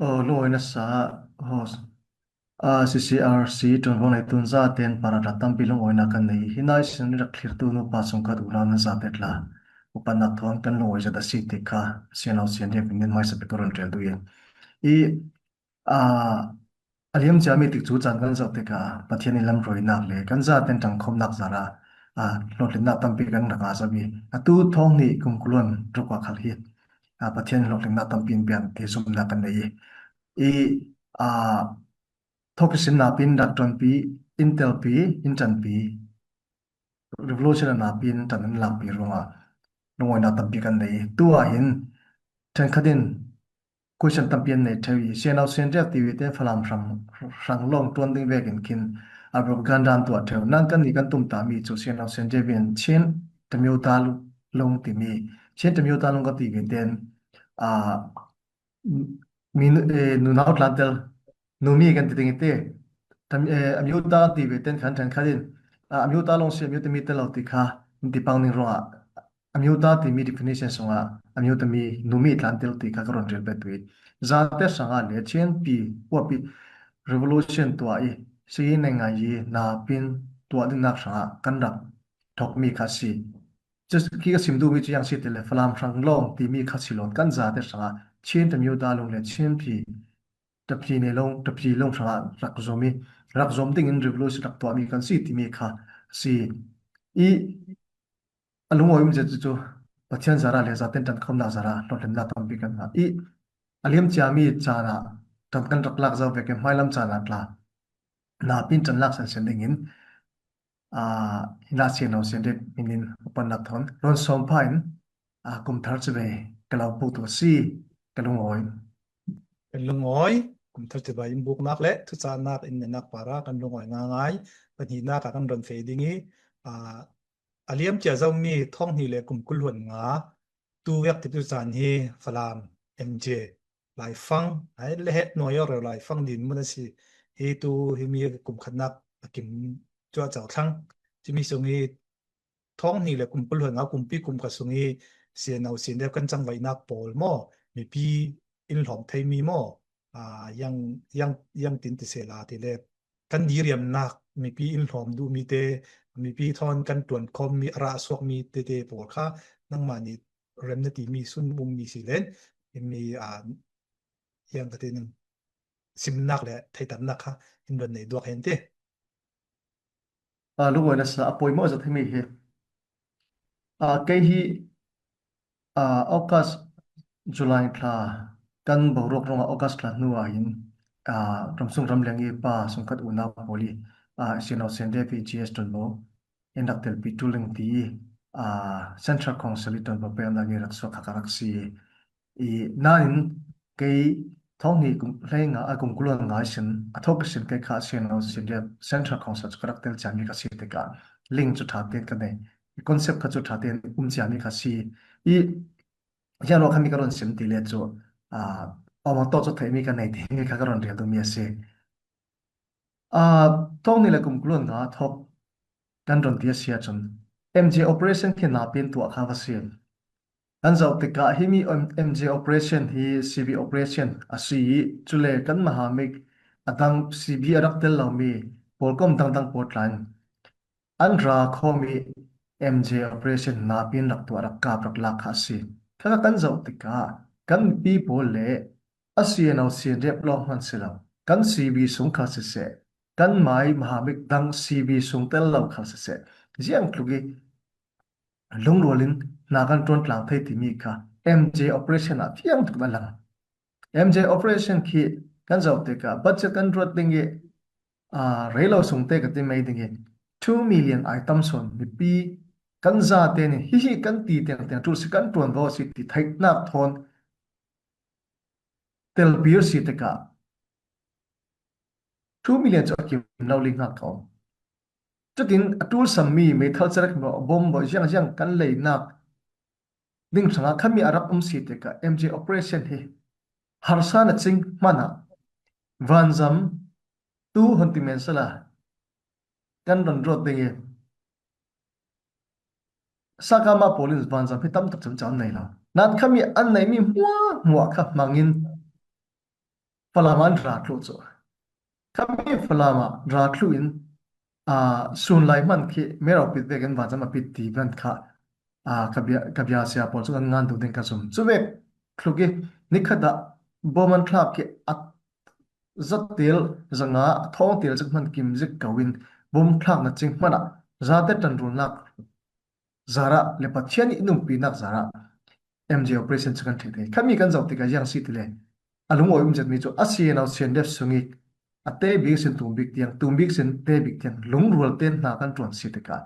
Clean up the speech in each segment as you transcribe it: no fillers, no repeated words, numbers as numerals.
Loi na sa hos CCRC tun vong lai tun za ten para ratam pilong oina kan nei hinai sin rak thlir tu nu pa sung khat ula na za petla upan na thon kan loi za da si te kha sian au sian de pin mai sa pe koron tel du ye i a aliam chami tik chu chan kan zau te kha pathian ni lam roi nak le kan za ten tang khom nak zara lot le na tam pi kan raka sa bi tu thong ni kum kulon ru kwa khal hi pathian lot le na tam pin pian te sum na kan nei i a thokisin na pin dak ton pi intel pi intan pi revolution na pin tan an lam pi ronga longoi na tam pi kan nei tua hin then khadin question tam pian nei thewi sian au sian jak ti wi te phalam rang long ton ding vekin kin abro gandan tua thew nan kan ni kan tum ta mi chu sian au sian je ben chen tamyo ta long ti mi chen tamyo ta long ka ti ve ten a min nu nau tlantel nu mi kan ti ding te tam amyu ta ti ve ten khan than khalin amyu ta long se amyu te mi te lo ti kha ti pang ning ronga amyu ta ti mi definition songa amyu te mi nu mi tlantel ti kha karon rel bet wi za te sanga le chen pi wa pi revolution tua i si ne nga yi na pin tua ding nak sanga kan rak thok mi kha si just khi ka sim du mi chi yang si te le falam sang long ti mi kha si lon kan za te sanga chen te myu ta long le chen pi tập gì này long tập gì long sang rak zomi rak zom ting in revolution rak to mi kan si ti mi kha si i alung oim je chu pathian zara le zaten tan khom na zara lo len na tam bi kan na i aliam chami chana tam kan rak lak zaw ve ke mailam chana tla na pin chan lak san sen ding in a hina chen no sen de minin opan na thon ron som phain kum thar chwe kalau pu to si kalung oim Kan lungoy kum thar te bai buk nak le thu cha nak in nak para kan lungoy nga ngai pan hi na ka kan ron fe dingi a aliam cha zau mi thong hi le kum kul hun nga tu yak ti tu chan hi falam mj lai fang ai le het no yo re lai fang din mun si hi tu hi mi kum khanak kim cho chao thang chi mi sung hi thong hi le kum kul hun nga kum pi kum ka sung hi sian au sin de kan chang vai nak pol mo mi pi in hom thei mi mo yang yang tin ti se la ti le kan di riam nak mi pi in hom du mi te mi pi thon kan tuan khom mi ra sok mi te por kha nang ma ni rem na ti mi sun bum mi si len mi yang ka tin sim nak le thei tan nak kha in ron nei duak hen te lu ngồi na sa apoi mo za themi he cái hi August July thla kan borok ronga August thla nuwa in ramsung ramlengi pa sungkat una poli sino sende PGS ton bo indaktel pituling ti Central Council ton bo pe na ni rakso khakaraksi i nain cái thong ni kum hlenga a kum kulon nga sin athok sin cái kha sino sende Central Council karaktel chami ka si te ka link chu tha te ka ne concept ka chu tha te chami ka si i hiện lo kami karon sim ti le chu a omo to chu thei mi ka nei ti mi ka karon rial tu mi ase a tong ni le kum klon nga thok kan ron ti sia chun mj operation ki na pin tu kha va sim an zau te ka hi mi mj operation hi cb operation asi chu le kan mahamik adang cb arak tel lo mi polkom dang dang potlan an ra khomi mj operation na pin rak tu arak ka prak la kha si kha kan zau ti ka kan pi bol le asian au sian rep long han selo kan cb sung kha se se kan mai mahamik dang cb sung tel lo kha se se jiang klugi lung rolin na kan ton tlang thei ti mi kha mj operation a thiang tu lang mj operation khi kan zau ti ka budget kan rot ding ge reilo sung te ka ti mai ding ge 2 million item son mi pi kan za te ni hi hi kan ti te te tu si kan tuan vo si ti thai na thon tel beer si te ka 2 million cho kim lo ling na thon cho tin atul sam mi me thal charak mo bom bo jang jang kan lei na ding sanga khami arab si te ka mj operation hi harsa na ching mana vanzam tu honti men sala kan ron rot ding e sakama police vanzam hi tam tak cham cham nei la nan khami an nei mi muwa muwa kha mangin falaman ra tlu chu kami falama ra tlu in sun lai man khi mero pit ve kan wa jama pit ti ban kha kabya sia pol chu kan ngan du den ka sum chu ve khlugi nikhada boman khlap ke at zat tel zanga thong tel chak man kim zik kawin bom thlak na ching mana zate tan rul nak zara le pathian inum pi nak zara MJ operation chakan thete khami kan zau tika yang si tile alung oi umjat mi chu asian au sian def sungi ate big sin tum big sin te big tiang lung rual ten na kan tuan si tika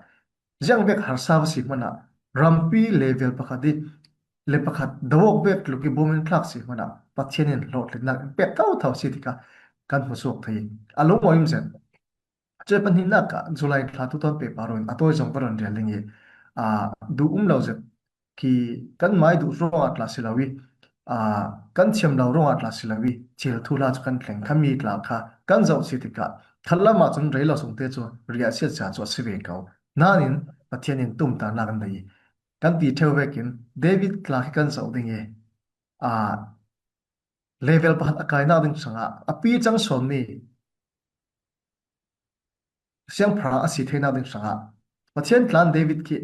jang bek har sa si mana rampi level pakhadi le pakhat dawok bek luki bomen thlak si mana pathianin lot le nak pek tau thau si tika kan musuk thai alung oi umjat chơi pan hin naka July thla tu ton pe paron atoi jong paron rel lingi a du lo zet ki kan mai du ro atla silawi a kan chem lo ro atla silawi chil thula chu kan thleng khami tla kha kan zau sitika thalla ma chun reilo sung te chu ria sia cha chu sive kau nanin pathianin tum ta na kan dai kan ti theu vekin David Clark kan zau dinge a level pahat akai na ding sanga api chang som ni siang phra asi theina ding sanga pathian tlan David ki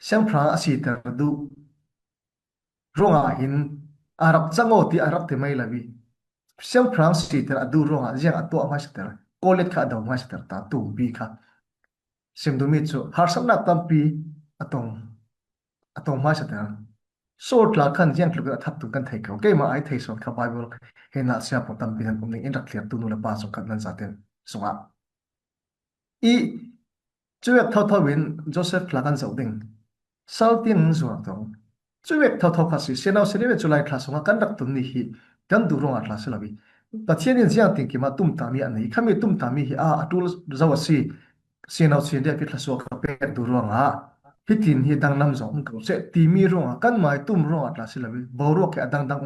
siang phra asi ter du ronga hin arak chango ti arak te mai lawi siang phra si ter adu ronga jiang atu ma si ter kolet kha daw ma si ter ta tu bi kha sim du mi chu har sam na tam pi atong atong ma si ter short la khan jiang tlu thap tu kan thai ko ke ma ai thai son kha bible he na sia po tam pi han kum ning in rak clear tu nu la pa so khat nan sa ten sunga i chuek thau thau win Joseph Klagan zau ding sau tiên zuwa dong chuek thau thau khasi senau sene chulai thla songa kan rak tum ni hi kan du ronga thla selawi pathian in jiang ting ki ma tum ta mi anei khami tum ta mi hi atul zawa si senau sin de pi thla so ka pe du ronga hitin hi dang nam zong ko se ti mi ronga kan mai tum ronga thla selawi boro ke adang dang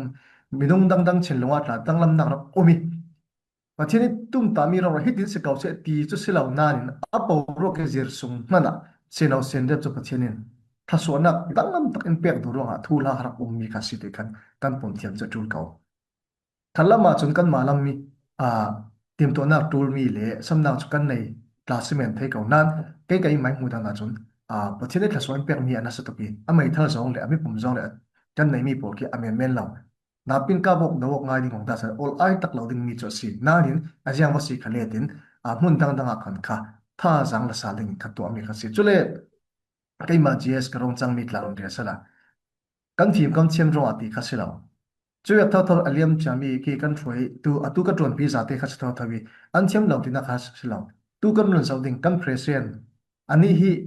minung dang dang chen longa thla dang lam nak omi pathian tum ta mi ronga hitin se kau se ti chu silau nanin apo ro ke zir sung mana senau sen de chu pathian inถ้าส่วนนักตั้งลำตักอินเปียกดูร่วงอ่ะทุลาหรักมีคาสิเดกันกันปุ่นเทียมจะจูลเก่าทันละมาจนกันมาลำมีอ่าเตรียมตัวนักจูลมีเละสำนักจุกันในคลาสเมนเทเก่านั้นใกล้ๆไม่หูดังนั้นจนประเทศนี้ถ้าส่วนเปียกมีอันนั้นสตุกีอเมริกาสองเลยอเมริกาสองเลยกันในมีโปรกี้อเมริกาเรานับเป็นกาบอกดวกง่ายดิ่งของตาสัน all ไอตักเราดิ่งมีจุดสินั่นเองอาจจะว่าสิขเลดินมุ่นดังๆกันค่ะถ้าจังละสาดิ่งขัดตัวอเมริกาสิจุเลย cái mà GS cái rong trang mít là rong thế là căn phim căn xem rong ati khát sila chú ý thâu thâu aliam chami khi căn phơi tu atu cái tròn pizza te khát thâu thâu vi anh xem lâu thì nó khát sila tu căn luôn sau đình căn present anh hi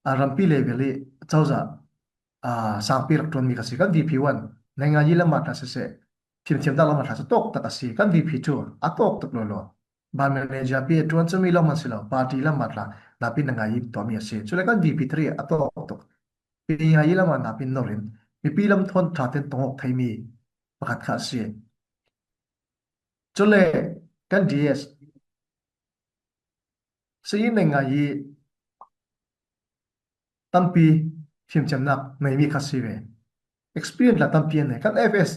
rampi level cháu za sang pi rak tròn mi khát căn VP1 này ngay gì làm mặt là sẽ phim xem ta làm mặt là sẽ tốt tất asi căn VP2 atok tốt lo ban manager pi tròn chami làm mặt sila party làm mặt là napin na ngayi to mi ase chule kan VP3 ato to pi ngayi lama napin norin mi pilam thon thaten tongok thaimi pakhat kha ase chule kan DS sei na ngayi tampi phim chamnak mai mi khasive experience la tampi ne kan FS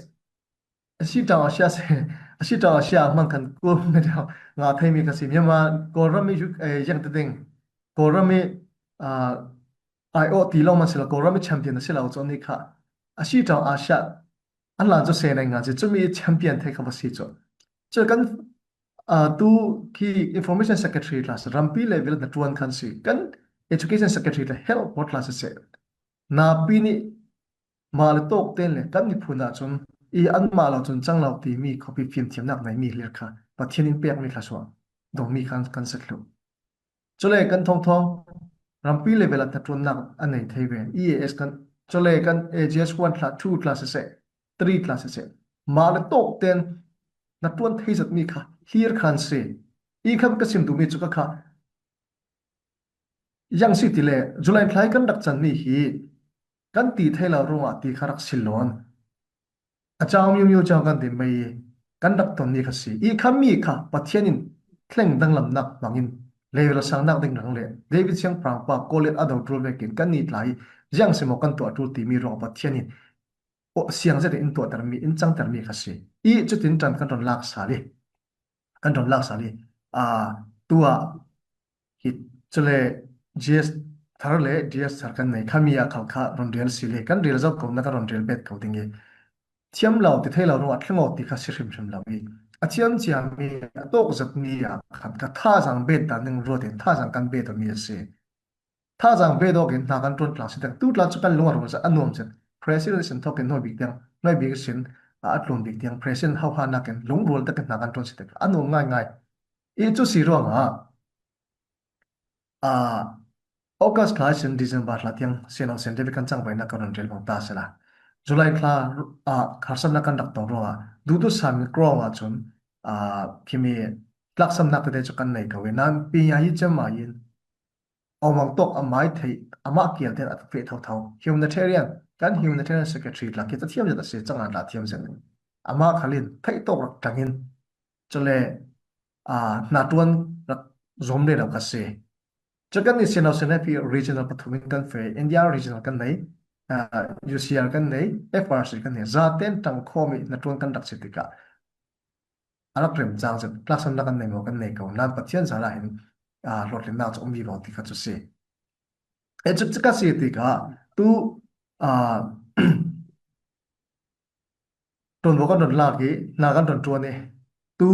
asita asia se asita asia man kan ko me nga thaimi khasi myama ko rami ju yang te ding ko rami IO ti lo man sila ko rami champion na sila uzo ni kha asita asia an lan jo se na nga je chumi champion the kha basi cho cho kan tu ki information secretary class rampi level na tuan khan si kan education secretary la help what class se na pini mal tok ten le kan ni phuna chun i an malo chun changlo ti mi copy film thiam nak nai mi ler kha pathian in pek mi kha so dong mi khan kan saklo chole kan thong thong rampi level at tun nak anei theibe EAS kan chole kan AGS 1 class 2 classes se 3 classes se mal tok ten na tuan thei zat mi kha hir khan se i kham ka sim du mi chu ka kha yang si ti le July thlai kan dak chan mi hi kan ti thaila ronga ti kharak silon acham yu yu chaw kan ti mai kan dak ton ni khasi i kham mi kha pathianin thleng dang lam nak bangin level sang nak ding rang le David Siang Prang pa kolet adau tru vekin kan ni tlai yang se mo kan to tu ti mi ro pathianin o siang zate in to tar mi in chang tar mi khasi i chutin tan kan ron lak sa le kan ron lak sali a tua hit chule GS thar le GS thar kan nei khamia khalkha ron real sile kan real zau kom na ka ron real bet ko tinge thiam lau ti thailo ro atlemo ti kha sirim shim lawi a thiam chiam mi tok zat ni ya khat ka tha jang bet ta ning ro den tha jang kan bet mi se tha jang bet dog in na kan ton class ta tu la chu kan lunga ro sa anom chen president sin thok ken no big tiang noi big sin a atlon big tiang president how ha na ken lung rol ta ken na kan ton sit anom ngai ngai e chu si ro nga a August kha sin December la tiang sen au sen de kan chang bai na kan rel bang ta sela July kha a kharsam na kan dak tong ro a du du sam kro wa chun a kimi tlak sam na ka de chu kan nei ka we nan pi ya hi chama yin aw mang tok a mai thei ama kial ten at fe thau thau humanitarian kan humanitarian secretary la ki ta thiam ja ta se chang an la thiam zen ama khalin thei tok rak tangin chole a na tuan rak zom de rak ka se Jagan ni Senau Senapi regional pathumin kan fe India regional kan nei UCR kan nei FRC kan nei zaten tang khomi na tuan kan dak sitika anak rem jang jet klasam na kan nei mo kan nei ko nan pathian sala hin lot le na chom bi ro ti kha chu se e chuk chika se ti ka tu a ton bo kan don la ki na kan don tuan ne tu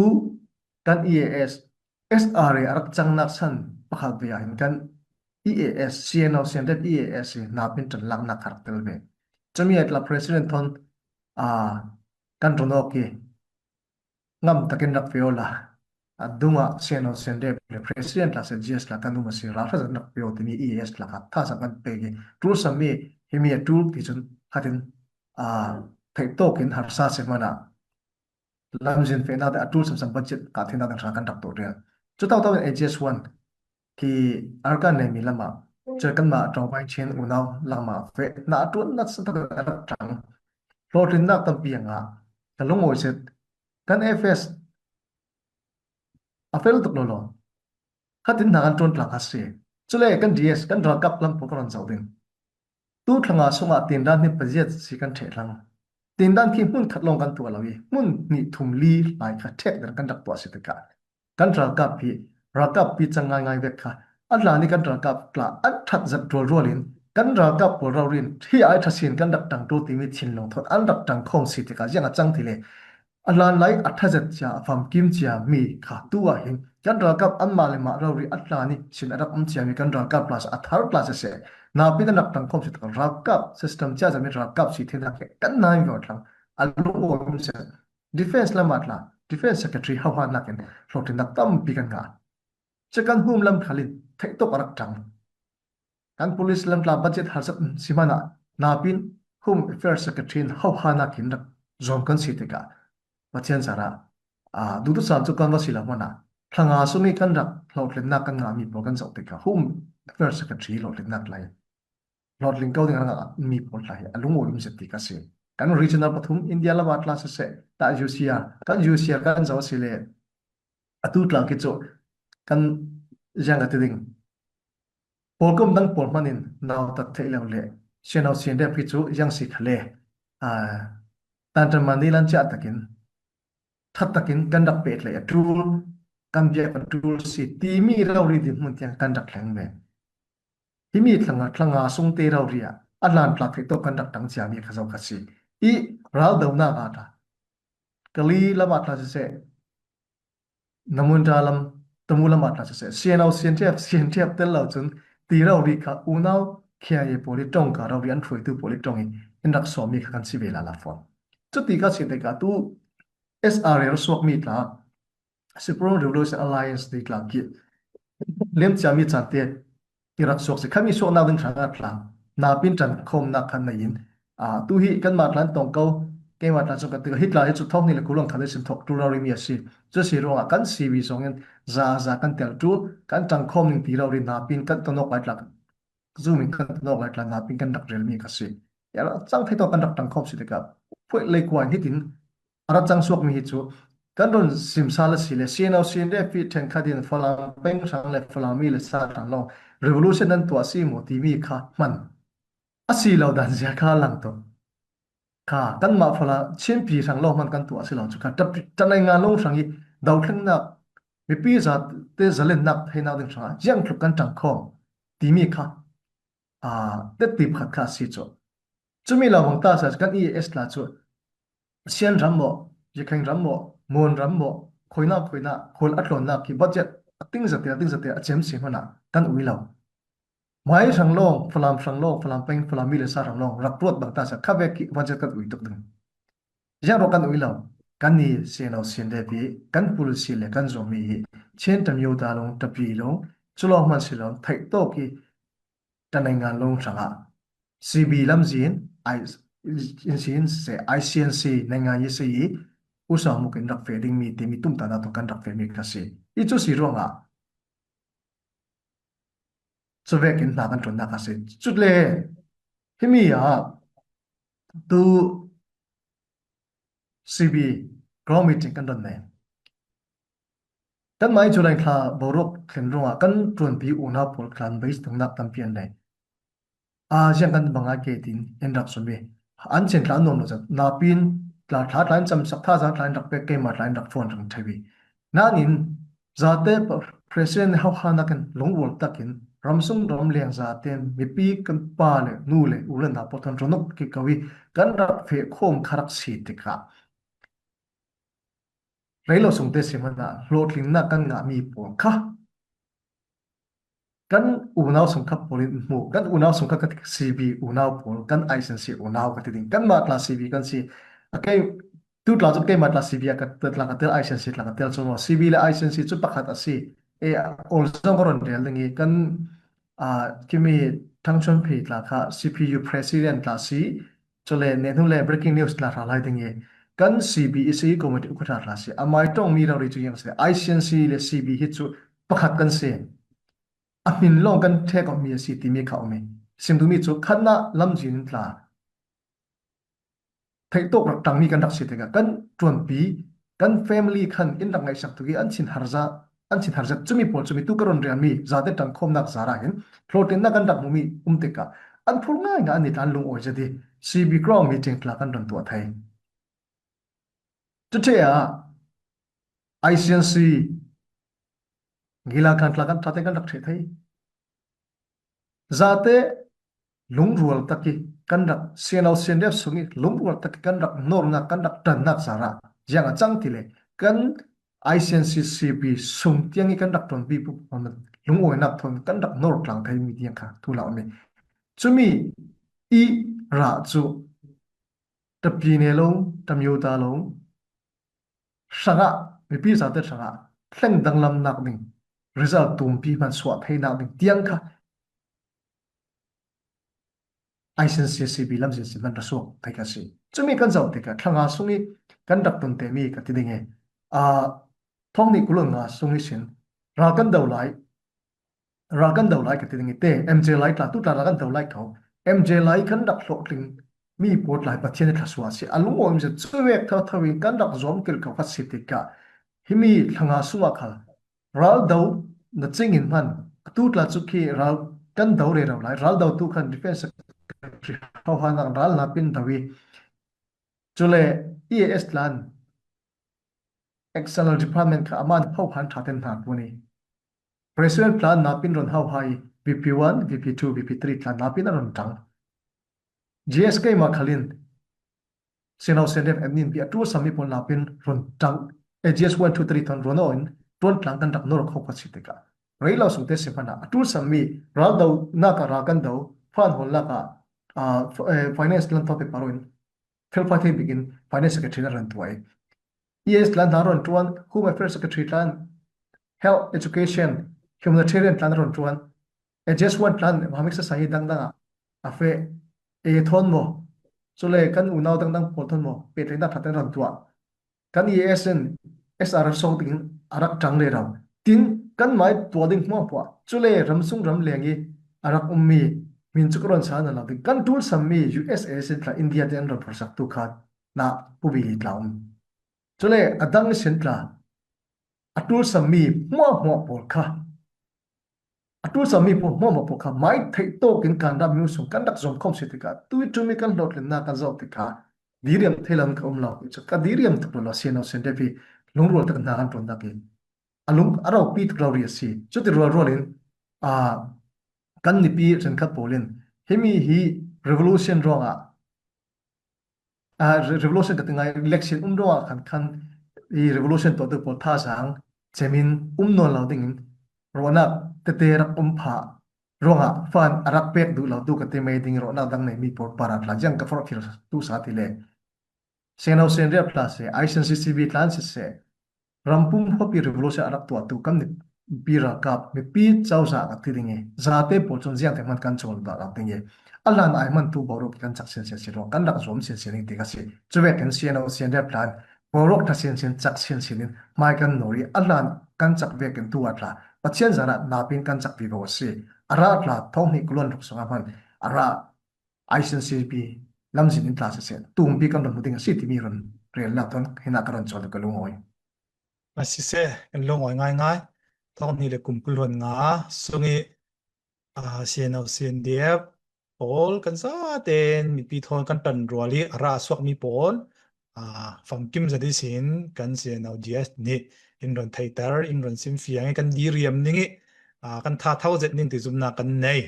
kan EAS SRA arak chang nak san pakhat be hin kan EAS CNO Center EAS na pin tan lang na khar tel be chami atla president thon a kan rono ki ngam takin rak peola adunga CNO Center president la se GS la kanu masi ra ra nak peo tini EAS la ka tha sa kan pe ge tu sami himi tu ti chun khatin a thai to kin har sa se mana lamjin fe na da atul sam sam budget ka thina kan ra kan dak to re chu tau tau AGS1 thì arkan này mình làm mà chơi căn mà trong vai trên u nào làm mà về nã tuấn nát sắp tới đặt trắng rồi trên nát tầm biển à cái lúc ngồi sẽ căn FS à phải lúc đó lo khát tin hàng tuấn là khát sẽ cho nên căn DS căn ra cấp làm phụ con giàu tiền tu thằng à sung à tiền đan thì bây giờ chỉ căn thể lăng tiền đan khi muốn khát long căn tua lawi muốn nị thùng ly lại khát chết để căn đặt tua sẽ tất cả căn ra cấp thì ra cấp bị chẳng ngay ngay việc khátอันหลานี่กันรักับกล้าอันทัดจัดรัวรัวลินกันรักับปวดเราลินที่ไอ้ทัศน์กันดักตังตัวที่มีชินลงทดอันดักตังคงสิทธิ์กันยังจังทีเลยอันหลานไหลอัฐจัดจ่าฟังกิมจ่ามีขาตัวหินกันรักับอันมาเลยมาเราลิอันหลานี่ชินอันดับอันจ่ามีกันรักับพลาสอัฐาร์พลาสเสนาพิจารณาตังคงสิทธิ์กันรักับซิสเต็มจ่าจะมีรักับสิทธิ์นักกันนายวิวทังอันลูกโอ้ยมิเซนดิเฟนส์ละมาดละดิเฟนส์เซคเรตรีฮาวานักเองโรตินักตั้มปีกันงาจะกันหุ่มลำขลินเทตกรักจังกัน police ลำลาบัดเจ็ตหาสักสิมานะนาปิน home affairs secretary เขาหานักหินรักจอมกันสิทธิ์กะบัดเจ็ตสาระดูตุสารจุกันว่าสิละมันนะทางอาสุนีกันรักเราเล่นนักกันงามีโปรกันสักติกะ home affairs secretary เราเล่นนักไลเราเล่นเก้าถึงงามีโปรไลลุงโอ้ยมิสติกะสิกัน regional ปฐมอินเดียละบัดลาสเสตา UCR กัน UCR กันจะว่าสิเลอตุตลังกิจกันยังกติดิง polkom dang polmanin naw tak theilaw le chenau sin de pichu yang si khale a tantan manilan cha takin that takin kandak pet le atul kam je atul si ti mi raw ri dim mun tiang kandak thleng me hi mi thlanga sung te raw ria alan plak thei to kandak tang chia mi khazaw khasi I raw daw na ga ta kali lama tla se namundalam tamula matla se sianau sientiap tel lau chun ti rau ri kha unau khia ye poli tong ka rau ri an throi tu poli tong in indak so mi khan si vela la phone chu ti ka si te ka tu SRL swak mi tla Supreme Revolution Alliance ti tla ki lem chami chate irak swak se khami so na ding thanga tla na pin chan khom na khan na in tu hi kan ma tlan tong ko ke ma tlan so ka tu hitla hi chu thok ni le kulong khale sim thok tu rau ri mi asi chu si ro kan CV songen za kan tel tu kan tang khom ning ti rau ri na pin kan to nok lai tlak zoom in kan nok lai tlak na pin kan dak rel mi ka si ya chang thai to kan dak tang khom si te ka phoi le kwa hi tin ara chang suak mi hi chu kan ron sim sa la si le sin au sin de pi theng kha din falang peng sang le falang mi le sa tang lo revolution nan to si mo ti mi kha man asi lo dan zia kha lang to ka kan ma phala chen pi sang lo man kan tu asi lo chu ka ta ta nai nga lo sang hi đầu thằng nạc mi pi za te zalen nak hay nào đừng sao giang thuộc căn trăng khom tí mi kha tết tìm khát khát xí chỗ chúng mi là vòng ta sa căn es là chỗ xiên rắm mộ dịch hành rắm mộ môn rắm mộ khối na khối ắt lon na ki budget tinh giật tiền chém xí mà na căn uy lâu mai sang long phalam peng phalam mi le sa rang long rak tuat bang ta sa khabe ki budget kat uy tuk ding giang ro căn uy lâu căn ni xiên nào xiên đẹp bi căn pul xí le căn zomi hi chen tam yêu ta long tapi long chulo man xí long thai to ki tanai ngan long sanga CB lam zin I in sin se ICNC nenga yi se yi usa mu ken rak fe ding mi te mi tum ta na to kan rak fe mi ka se I chu si ronga chu ve ken na kan ton na ka se chut le hi mi ya tu CB grow meeting kan don ne kan mai chu lai kha borok khen ronga kan tron pi una pol khan base tung nak tam pian le siang kan banga ke tin en rak so be an chen tlan nom no cha na pin tla tha tlan cham sak tha za tlan rak pe ke ma tlan rak phone rang thebi na nin zate president how hana kan long wol takin ramsung rom leng za ten mi pi kan pa le nu le ulan na pothon ronok ki kawi kan rak phe khom kharak si tika reilo sungte simana lotling na kan nga mi pon kha kan unaw sungkap polin mu kan unaw sungkap kat CB unaw pol kan ICNC unaw kat ding kan ma class CB kan si akai tu tla jok ke ma class CB kat tla kat ICNC tla kat so CB le ICNC chu pakhat asi e ol zong ron del ngi kan kimi thangchon phi tla kha CPU president tla si chole ne nu le breaking news tla ra lai ding e kan CB isi committee ukha tla si amai tong mi ra ri chu yang se ICNC le CB hi chu pakhat kan se min long kan the ko mi si ti mi khau me sim tu mi chu khanna lam jin tla thei tok rak tang mi kan dak si te ga kan tron pi kan family khan in dak ngai sak tu gi an chin harza chumi pol chumi tu karon rian mi za te tang khom nak zara hin thlotin na kan dak mu mi te ka an phur ngai nga ani tan lung oi jadi CB ground meeting tla kan ron tu thai tu the a ICNC gila kan tla kan thate kan dak the thai zate lung rual taki kan rak sianau sian dep sungi lung rual taki kan rak nor nga kan rak tan nak sara jang achang tile kan ICNCCB sung tiangi kan rak ton bi pu on lung oi nak thon kan rak nor tlang thai mi tiang kha tu la me chumi I ra chu tapi ne lo tam yu ta lo sanga mi pi sa te sanga thleng dang lam nak ding result tum pi man swat thai nak ding tiang kha ICNCCB lam sin sin man rasuk thai ka si chumi kan zau te ka thlanga sungi kan dak tun te mi ka ti dinge a thong ni kulon nga sungi sin ra kan dau lai ka ti dinge te MJ lai ta tu ta ra kan dau lai khau MJ lai kan dak thlok tling mi pot lai pathian thla suwa si alung om je chuwek thaw thawi kan dak zom kil ka kha si te ka himi thlanga sunga kha ral dau na chingin man tu tla chu khi ral kan dau re ro lai ral dau tu khan defense how hana ral na pin dawi chule EAS lan external department ka aman how han thaten than puni president plan na pin ron how high VP1 VP2 VP3 plan na pin ron tang GSK ma khalin senau sendef admin pi atu sami pon na pin ron tang AGS 1 2 3 ton ron on ton tlang kan dak nor kho ka sitika reilo sungte sepana atu sami ral dau na ka ra kan dau fan hol la ka finance lan topic paruin fel phathe begin finance secretary na ran tuai ES lan daron tuan home affairs secretary lan health education humanitarian plan ron tuan just one plan hamik sa sahi dang dang afe e thon mo chule kan unaw dang dang pol thon mo pe trena thaten ran tua kan ESN SR song ting arak tang le raw tin kan mai to ding mo po chule ramsung ram lengi arak ummi min chukron sa na la kan tool sammi USA sen tla India den ro prosak tu khat na pubi tlaum chule adang sen tla atul sammi mo mo pol kha atul sammi po mo mo po kha mai thei to kin kan da mu sung kan dak zom khom se tika tu tu mi kan lot len na kan zau tika diriam thelam ka umla chu ka diriam tu lo sen de bi lung ro ta na kan ton da ke alung aro pi tu ri si chu ti ro ro lin a kan ni pi chen khat polin hemi hi revolution ro nga revolution ka tingai election ro khan khan i revolution to te pol tha sang chemin non lo ding rona te te rak pha ronga fan arak pek du lo du ka te mai ding rona dang nei mi por para tla jang ka for phir tu sa ti le senau sen re plus se I sensitivity tlan se rampum hopi revolution arak tu kam ni pira kap me pi chau sa ka tidinge zate po chon jiang te man kan chol da la tinge alan ai man tu boru kan chak sen se ro kan dak zom sen sen ti ka se chwe kan sian o sian re plan borok ta sen sen chak sen sen mai kan nori alan kan chak ve kan tu atla pathian zara na pin kan chak vi bo se ara tla thong ni kulon ruk songa man ara ai sen se pi lam sin in tla se tum pi kan ron muting si ti mi ron rel la ton hina karon chol ka lu ngoi Masise kan longoi ngai ngai thong ni le kumkul hon nga sungi sian au sian diep Paul kan sa ten mi pi thon kan tan ruali ra swak mi Paul fam kim za di sin kan sian au GS ni in ron thaitar in ron sim fiang kan di riam ningi kan tha thau zet nin ti zum na kan nei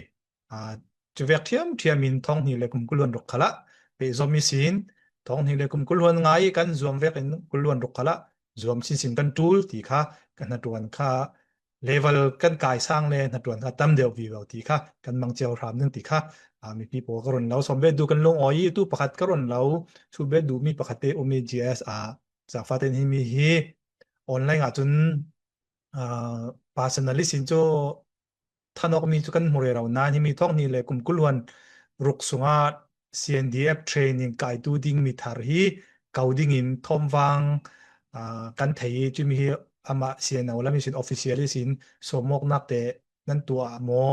chu vek thiam thiam in thong ni le kumkul hon rok khala pe zo mi sin thong ni le kumkul hon ngai kan zuam vek in kul hon rok khala zuam sin sin kan tul ti kha kan na tuan kha level kan kai sang le na tuan kha tam deu vi lo ti kha kan mang cheu ramนึงti kha mi pi po karon lau som be du kan long oi tu pakhat karon lau chu be du mi pakhat te umi gs za fa ten hi mi hi online a chun personally sin cho thanok mi chu kan hmore raw na hi mi thok ni le kum kulwan ruk sunga CNDF training kai tu ding mi thar hi coding in thom wang kan thei chu mi hi ama sian awla mi sin officially sin somok nak te nan tua mo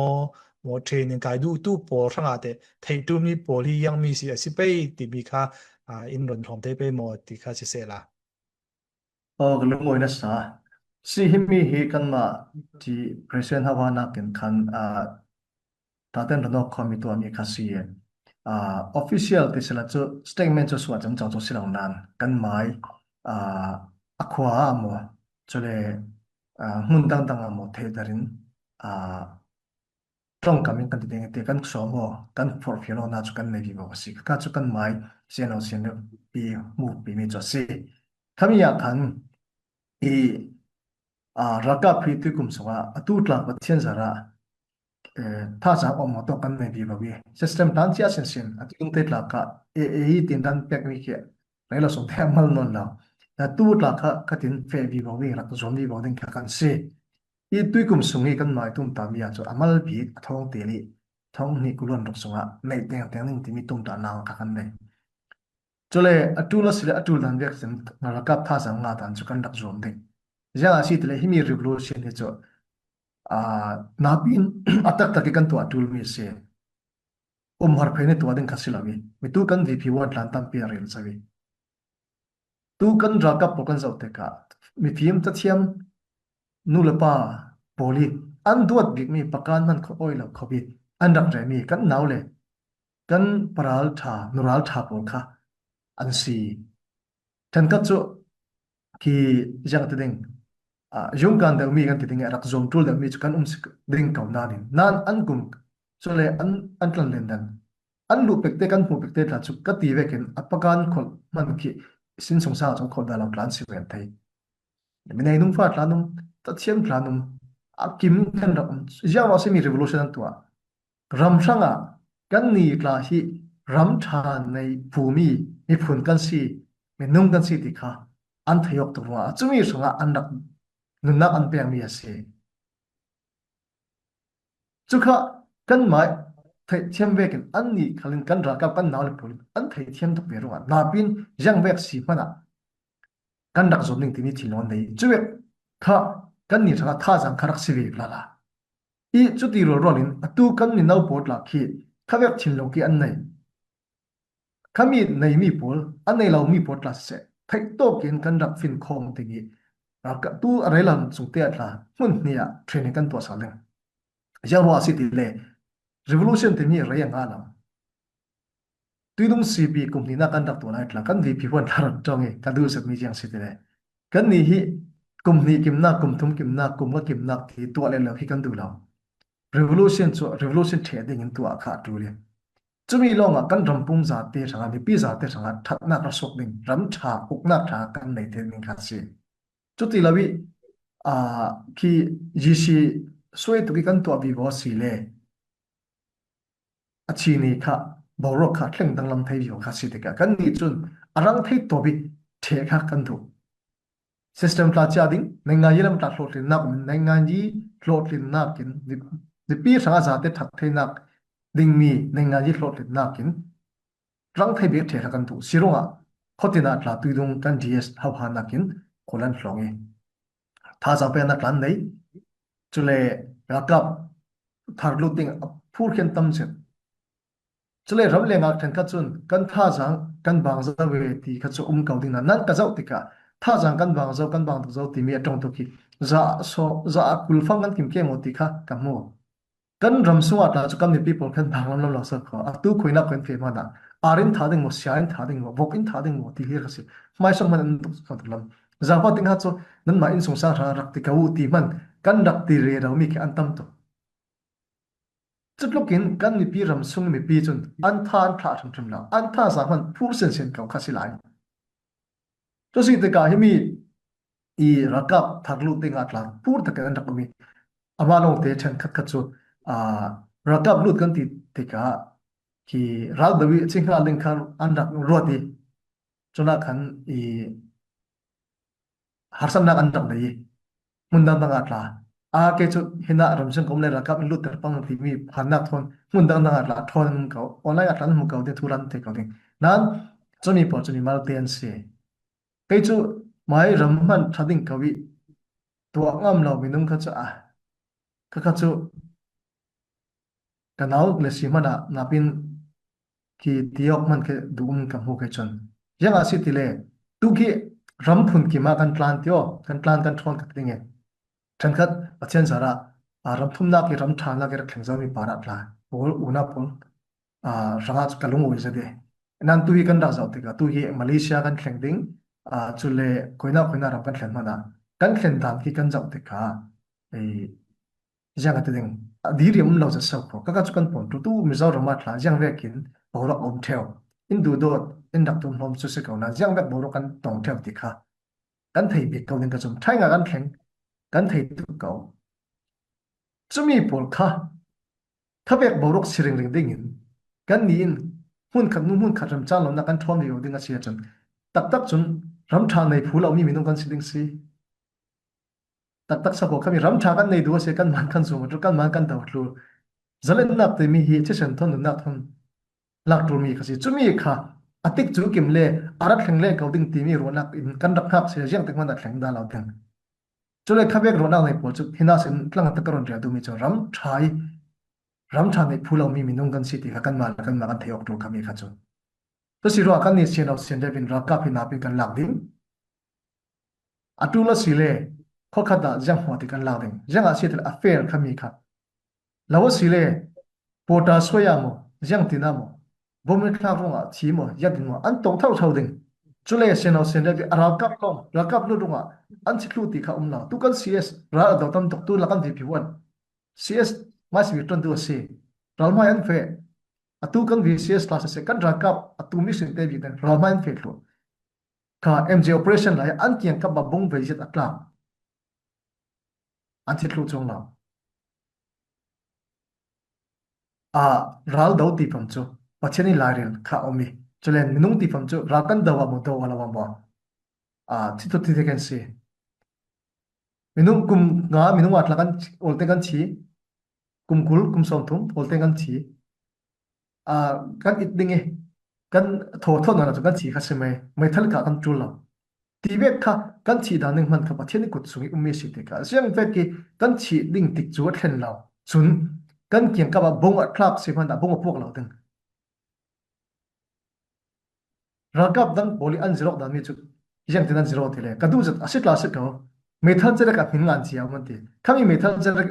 training kai du tu por thanga te thei tu mi poli yang mi si asipe ti mi kha in ron thom te pe mo ti kha si se la lu ngoi na sa si himi hi kan ma ti present hawa na ken khan ta ten no khomi to mi khasi ye official te sela chu statement chu suwa chang chaw chu silang nan kan mai a akhwa mo chole mun dang dang mo the darin a trong kamin kan ti te kan so mo kan for philo na chu kan nei bi bo si ka chu kan mai sian o sian pi mu pi mi chu si khami ya khan i raka phi tu kum so atu tla pathian zara tha sa om to kan nei bi ba bi system tan chia sen sen atu tung te tla ka hi tin dan pek mi ke nei la som the mal non la tu tla ka tin fe bi ba wi ra zom bi ba ding ka kan se i tui kum sungi kan mai tum ta mi a chu amal bi thong te li thong ni kulon rok sunga nei teng teng ning ti mi tum ta na ka kan nei chole atul asile atul dan vek sen na kap tha sang nga tan chu kan dak zom ding ja si tle himi revolution he chu na pin atak tak kan to atul mi se har phene to adin khasilawi mi tu kan vp1 tlan tam pi rel sawi tu kan ra kap pokan zau te ka mi phim ta thiam nu le pa poli an duat bik mi pakan man kho oil khobi an rak re mi kan naw le kan paral tha nural tha pol kha an si tan ka chu ki jang te ding yung kan da mi kan ti ding rak zom tul da mi chu kan sik ding kaw na din nan an kum chole an tlan len dan an lu pekte kan hu pekte la chu ka ti vekin apakan khol man ki sin song sa chong khol da lam plan si wen thai mi nei nung fa tlanum ta thiam tlanum a kim kan ram ja wa se mi revolution an tua ram sanga kan ni tla hi ram tha nei phumi mi phun kan si mi nung kan si ti kha an thayok to wa chumi sunga an rak nun nak an peng mi ase chu kha kan mai thai thiam vekin an ni khalin kan ra ka kan naw le pul an thai thiam to pe ronga na pin jang vek si mana kan dak zom ning ti mi thilon nei chuwe kha kan ni tha tha jang kharak si ve la la i chu ti ro rolin atu kan ni nau pot la khi khavek thin lo ki an nei khami nei mi pol an nei lo mi pot la se thai to kin kan rak fin khom ti gi ka tu arelan chung te atla mun nia training kan to sa leng jawa city le revolution te mi re yang ala tuidung cp company na kan dak to na atla kan vp1 thar tonge ka du sak mi jang city le kan ni hi kum ni kimna kum thum kimna kum ga kimna thi to le lo hi kan du lo revolution chu revolution the ding in tu kha tu le chumi longa kan rampum za te sanga mi pi za te sanga thatna ka sok ding ram tha ukna tha kan nei te ning kha si chuti lawi a ki jisi soi tu ki kan to bi bo si le a chi ni kha boro kha thleng dang lam thei yo kha si te ka kan ni chun arang thei to bi the kha kan du system tla cha ding nenga yiram ta hlot lin nak nenga ji hlot lin nak kin ni pi sanga za te that thei nak ding mi nenga ji hlot lin nak kin rang thei be the kha kan du sironga khotina tla tuidung kan ds hau ha nakin kolan hlongi tha za pe na tlan nei chule rakap thar luting phur khen tam chen chule ram le ngak then ka chun kan tha jang kan bang za ve ti kha chu kau ding na nan ka zau tika tha jang kan bang zau ti mi atong to ki za kul fang kan kim ke mo ti kha ka mo kan ram suwa ta chu kam ni people kan bang lam lam lo sa kho a tu khoina khen fe ma na arin tha ding mo sian tha ding mo bok in tha ding mo ti hi ka si mai sang man an tu ka lam za pa ting ha chu nan ma in sung sa ra rak ti ka u ti man kan rak ti re ra mi ke an tam to chutlukin kan mi pi ram sung mi pi chun an tha an thla thum thum la an tha sa man phur sen sen kau khasi lai to si te ka hi mi i rakap thaklu te nga tla phur ta kan rak mi ama long te chen khat khat chu a rakap lut kan ti te ka ki ral dawi chingha ling khan an rak ro ti chuna khan i harsan nak an rak dai mundang dang atla a ke chu hina ram sung kom le rakap lut ter pang ti mi phanak thon mundang dang atla thon ko online atlan mu ko te thuran te ko ding nan chumi po chumi mal ten se ke chu mai ram man thading kawi to ngam lo minung kha chu a kha chu kanau le si mana na pin ki tiok man ke dum ka mu ke chon yang a si ti le tu ki ram phun ki ma kan plan tio kan plan kan thon ka tinge than khat achen sara a ram thum na ki ram thang na ke kheng zami para tla pol una pol a ranga chu kalung oi zade nan tu hi kan da zau te ka tu hi malaysia kan kheng ding a chule koina ram kan kheng mana kan kheng dam ki kan zau te ka ei jang ate ding diri um lo za sau ko ka chu kan pon tu mi zau rama thla jang ve kin borak om theo in du do in dak tum hom chu se ko na jang ve borak kan tong theo ti kha kan thei bi ko ning ka chum thai nga kan kheng kan thei tu ko chumi pol kha thabek borok siring ring ding in kan ni in hun khat nu hun khat ram cha lo na kan thom yo ding a sia chun tak tak chun ram tha nei phul au mi minung kan siling si tak tak sa ko khami ram tha kan nei du se kan man kan su mo kan man kan daw tlu zalen nak te mi hi che sen thon na thon lak tur mi khasi chumi kha atik chu kim le arat thleng le ko ding ti mi ro nak in kan rak khap se jeng tek man da thleng da lo ding chule khabek ro na nei po chu hina sen tlang ta karon ria du mi chu ram thang nei phul au mi minung kan si ti kha kan ma kan thei ok tur khami kha chu to si ro kan ni chen au sen de bin ra ka phi na pin kan lak ding atula sile khokhata jang ho ti kan lak ding jang a si tel affair khami kha lawa sile pota soya mo jang tina mo bomi thak ronga chi mo yadin mo an tong thau thau ding chule sen au sen de rakap kom rakap lu runga an chi thu ti kha umna tu kan cs ra do tam tok tu lakan vi pi1 cs mas vi ton tu se ralma an fe atu kan vcs class se kan rakap atu mi sin te vi kan ralma an fe lo ka mj operation la an kian ka ba bung ve jet atla an chi thu chong na a ral do ti pam chu pacheni laril kha omi chulen minung ti pam chu rakan dawa mo do wala wa a chi to ti kan se minung kum nga minung atla kan olte kan chi kum kul kum som thum olte kan chi a kan it dinge kan tho tho na kan chi kha se mai thal ka kan chul lo ti ve kha kan chi da ning man kha pacheni kut sungi ummi si te ka siang ve ki kan chi ding tik chu thlen lo chun kan kiang ka ba bong a thlak se man da bong a pok lo ding rakap dan poli an zero dan mi chu yang tenan zero thile ka du zat asit la sit ko me thal chera ka min ngan chi a man ti khami me thal chera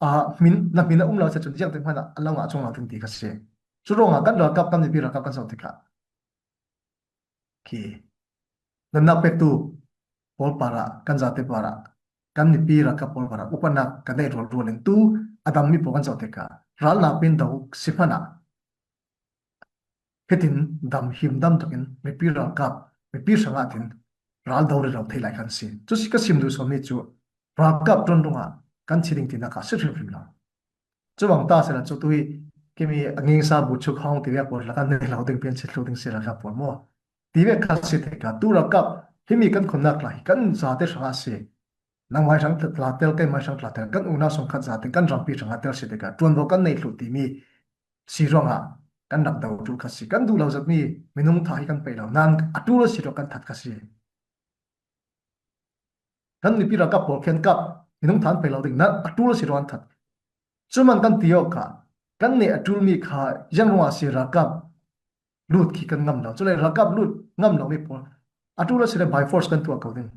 a min na min um la cha chun yang te man a la nga chong la thing ti ka se chu ro nga kan rakap kan ni pi rakap kan so ti ka ki nan na pe tu pol para kan zate para kan ni pi ra ka pol para upana kan nei rol roleng tu adam mi po kan zote ka ral na pin dau sifana hetin dam him dam takin mi pi ra kap mi pi sanga tin ral dau re rau thei lai kan si chu si ka sim du so mi chu ra kap tron runga kan chiring tin ka sir rim la chu wang ta se la chu tu hi ke mi angin sa bu chu khang ti ya por la kan nei lau ding pian se thlo ding se ra ka por mo ti ve kha si te ka tu ra kap himi kan khon nak lai kan za te sanga se nang mai sang tla tel ke mai sang tla tel kan una song khat za te kan ram pi sanga tel se te ka tuan bo kan nei hlu ti mi si ronga kan dak dau tu khasi kan du lau zat mi minung thai kan pe lau nan atu lo si ro kan that khasi kan ni pi ra kap por khen kap minung than pe lau ding na atu lo si ro an that chuman kan tio ka kan ne atul mi kha yang ronga si ra kap lut ki kan ngam lau chule ra kap lut ngam lau mi por atu lo si re by force kan tu ka ding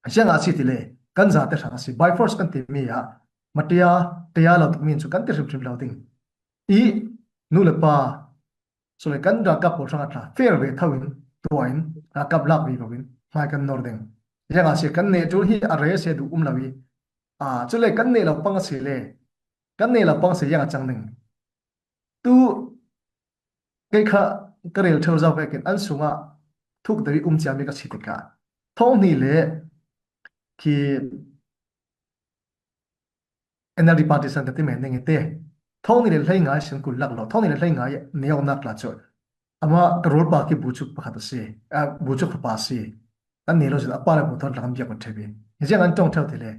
asiang asi tile kan za te sa si by force kan ti mi ya matia tia lau min chu kan ti rim rim lau ding i nu le pa so le kan ra kap por sang atla fair ve thawin tuain ra kap lak vi bawin mai kan nor ding yang a se kan ne chu hi a re se du lawi a chu le kan ne lo pang se le kan ne lo pang se yang a chang ding tu ke kha karel thau zaw ve ken an sunga thuk dari chami ka chitika thong ni le ki NLD party san ta ti men nge te thong ni le hlai ngai sin kul lak lo thong ni le hlai ngai neo nak la chu ama karol ba ki buchuk pakhat ase a buchuk pa se an nelo jil apa la puthon lakam jak thebe hiang an tong thau thile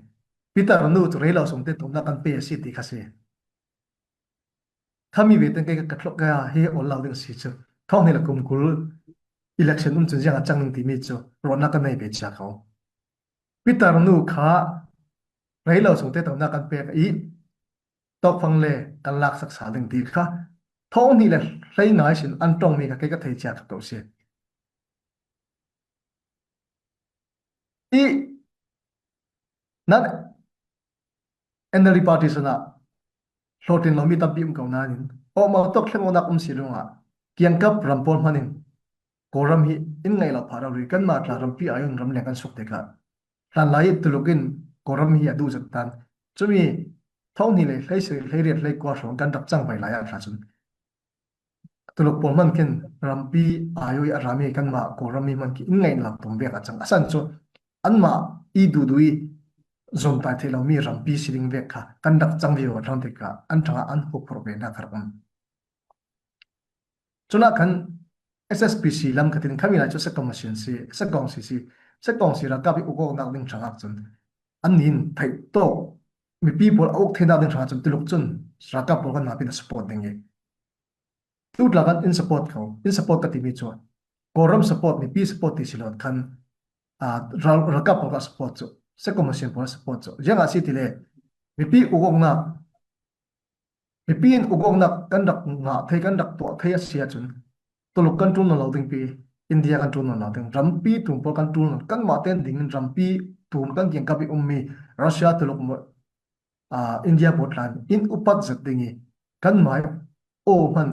pita nu tu relo song te tum na kan pe si ti khase khami ve ten ke ka thlok ga he ol law ding si chu thong ni la kum kul election chun jang chang ti mi chu ro na kan nei be cha kho pita nu kha relo song te tum na kan pe i tok phang le kan lak sak sa ding ti kha thong ni le hlai ngai sin an tong mi ka ke ka thei cha to se i nak NLD party sana hlotin lomi tapi kau nanin o ma tok thleng onak silunga kiang kap rampol manin koram hi in ngai la phara ri kan ma tla rampi ayun ram le kan sok te ka tlan lai tulukin koram hi adu zaktan chumi thong ni le hlei se hlei riat hlei kwa rong kan dak chang bai la ya thla chun tuluk pol man ken rampi ayoi arami kan ma koram hi man ki in ngai la tum be ka chang asan chu an ma I du dui zom tai thelo mi rampi siling ve kha kan dak chang vi wa thang te ka an thanga an hu phur be na khar chuna kan SSPC lam khatin khamina chu sa commission si sa gong si ra ka bi ugo nak ding thangak chun an nin thai to mi people ok thena ding thang chun tiluk chun ra ka por kan na pin support ding ye tu tlakan in support ka ti mi chu koram support ni pi support ti silon khan a ra ka por ka support chu sa commission por support chu janga si tile mi pi ugo na mi pi in ugo na kan dak nga thai kan dak to thai sia chun tuluk kan tun lo ding pi India kan tun lo ding rampi tum por kan tun kan ma ten ding rampi tum kan kyang ka bi ummi Russia tuluk mo India potlan in upat zat dingi kan mai o man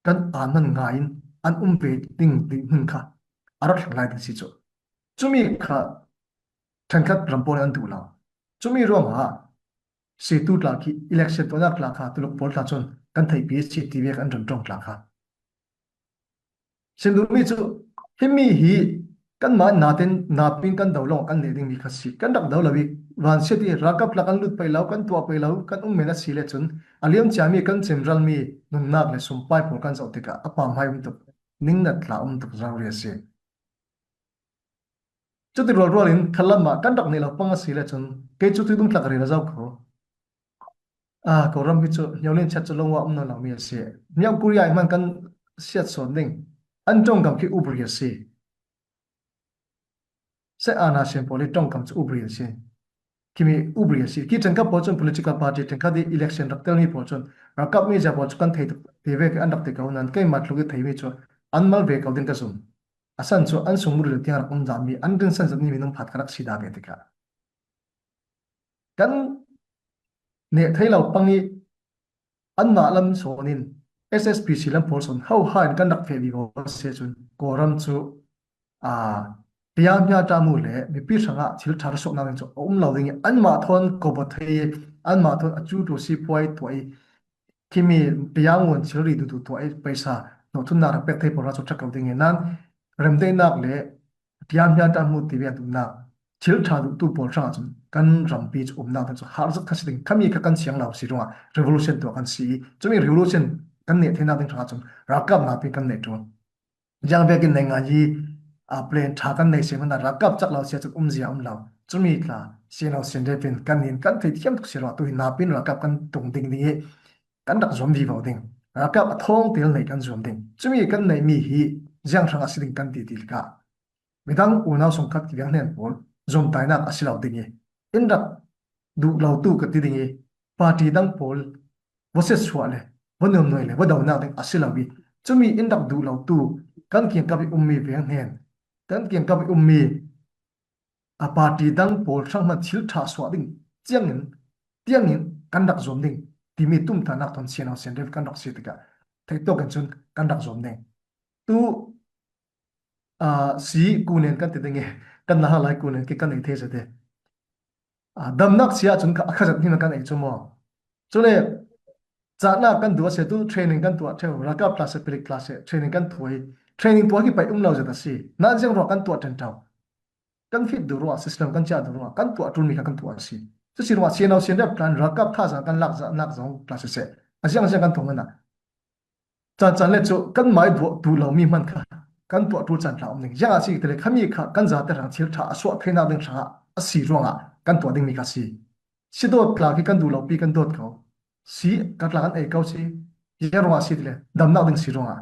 kan anan ngain an umpe ding ding hun kha arat lai ding si chu chumi kha thankhat rampol an tu la chumi ro ma se tu tla ki election to na kla kha tuluk por ta chon kan thai pi chi ti ve kan ron tong kla kha sen du mi chu himi hi kan ma na ten na pin kan dau long kan ne ding mi khasi kan dak dau lawi wan se ti rakap la kan lut pai lau kan tua pai lau kan mena si le chun aliam chami kan chimral mi nun nak le sum pai por kan zau te ka apa mai um tuk ning na tla tuk zau re se chu ti rol rol in khalam ma kan dak ne la pang si le chun ke chu ti dum tla kari na zau kho ko ram bi chu nyolin chat chu long wa na la mi se nyam kuria man kan siat son ding an tong kam ki ubri se se ana sem poli tong kam chu ubri se kimi ubri se ki tangka pochon political party tangka di election rak tel ni pochon rakap mi ja poch kan thei te ve ke andak te ka unan kai mat lu ke thei mi chu an mal ve ka din ka sum asan chu an sum ru tiang rak um jam mi an din san zat ni minum phat karak sida be te ka kan ne thei lau pangi an ma lam sonin SSPC lam porson how high kan dak fe bi go se chun koram chu a tiang nya ta mu le mi pi sanga thil thar so na cho lo ding an ma thon ko ba thei an ma thon achu tu si poi toi kimi tiang won thil ri du toi paisa no thun na pek thei pora cho thak lo ding nan rem dei nak le tiang nya ta mu ti ve tu na thil tha du tu por sa chun kan ram pi chu na ta cho har zak thasi ding kami ka kan siang lau si ronga revolution to kan si chumi revolution kan ne thena ding tha chun rakap na pi kan ne to yang vekin nei nga hi a plan tha kan nei se man rakap chak lo se chuk zia lo chumi tla se no sen de pin kan nin kan thei thiam thuk se ro tu hin na pin rakap kan tung ding ni kan dak zom vi vo ding rakap a thong tel nei kan zom ding chumi kan nei mi hi jiang thang asiling kan ti til ka midang unau song khat ki yang nen pol zom tai nak asilau ding in dak du lo tu ka ti ding party dang pol voses chhuale vonom noi le vodaw na ding asilau bi chumi in dak du lo tu kan kian kapi ummi veng hen kan kian kapi ummi a party dang pol sang ma thil tha swa ding tiangin kan dak zom ding timi tum ta nak ton sian sen rev kan dak si tika thei to kan chun kan dak zom ding tu si kunen kan ti ding kan na halai kunen ki kan ei the se de dam nak sia chun kha kha ni kan ei chumo chule cha na kan du se tu training kan tu a the ra ka plus period class training kan thui training to ki pai lo ja ta si na jeng ro kan tu ten tau kan fit du ro system kan cha du ro kan tu atun mi kan tu si chu si ro sian au sian da plan ra ka tha sa kan lak za nak zong class se a siang siang kan thong na chan chan le chu kan mai du lo mi man kha kan tu tu chan la om ning ya si te le khami kha kan za ta rang thil tha aswa phena ding tha a si ro nga kan tu ding mi kha si si do kla ki kan du lo pi kan dot ko si ka tla kan ei kau si ya ro si te le dam na ding si ro nga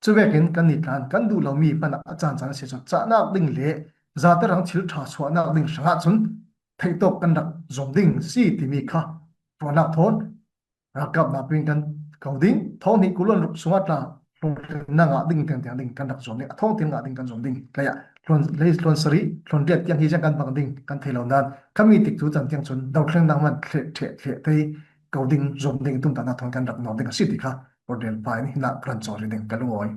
chu vekin kan ni tlan kan du lo mi pan a chan chan se chu cha na ding le za ta rang thil tha swa na ding sanga chun thei to kan dak zom ding si ti mi kha ro na thon rakap na pin kan kau ding thong ni kulon sungat la na nga ding teng teng ding kan dak zom ding thong tin nga ding kan zom ding kaya lon sari lon det yang hi jang kan bang ding kan thelo nan kami tik tu chan tiang chun dau thleng dang man the tei kau ding zom ding tum ta na thong kan dak no ding si ti kha or del pai ni na pran chori ding kalungoi